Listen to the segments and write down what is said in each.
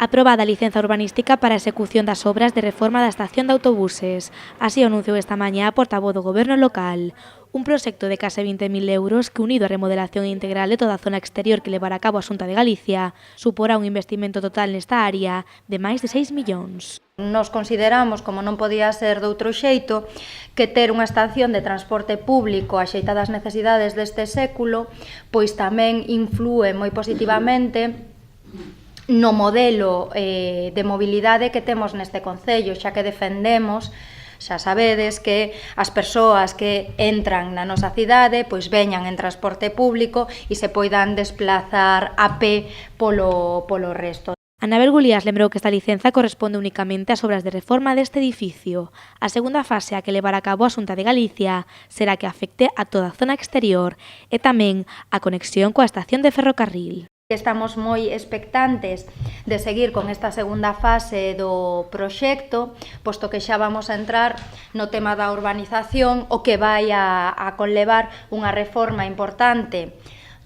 Aprobada a licenza urbanística para a execución das obras de reforma da estación de autobuses. Así o anunciou esta mañá a portavoz do Goberno local. Un proxecto de case 20.000 euros que, unido á remodelación integral de toda a zona exterior que levará a cabo a Xunta de Galicia, suporá un investimento total nesta área de máis de 6 millóns. Nos consideramos, como non podía ser doutro xeito, que ter unha estación de transporte público axeitada ás necesidades deste século, pois tamén inflúe moi positivamente no modelo de mobilidade que temos neste concello, xa que defendemos, xa sabedes, que as persoas que entran na nosa cidade pois veñan en transporte público e se poidan desplazar a pé polo resto. Anabel Gulías lembrou que esta licenza corresponde únicamente ás obras de reforma deste edificio. A segunda fase a que levará a cabo a Xunta de Galicia será que afecte a toda a zona exterior e tamén a conexión coa estación de ferrocarril. Estamos moi expectantes de seguir con esta segunda fase do proxecto, posto que xa vamos a entrar no tema da urbanización, o que vai a conlevar unha reforma importante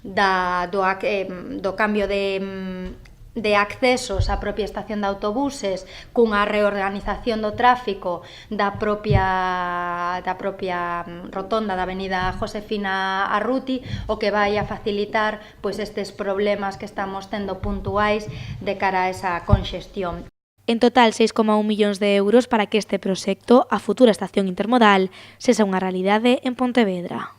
do cambio de accesos á propia estación de autobuses, cunha reorganización do tráfico da propia rotonda da avenida Josefina Arruti, o que vai a facilitar pois estes problemas que estamos tendo puntuais de cara a esa conxestión. En total, 6,1 millóns de euros para que este proxecto, a futura estación intermodal, sexa unha realidade en Pontevedra.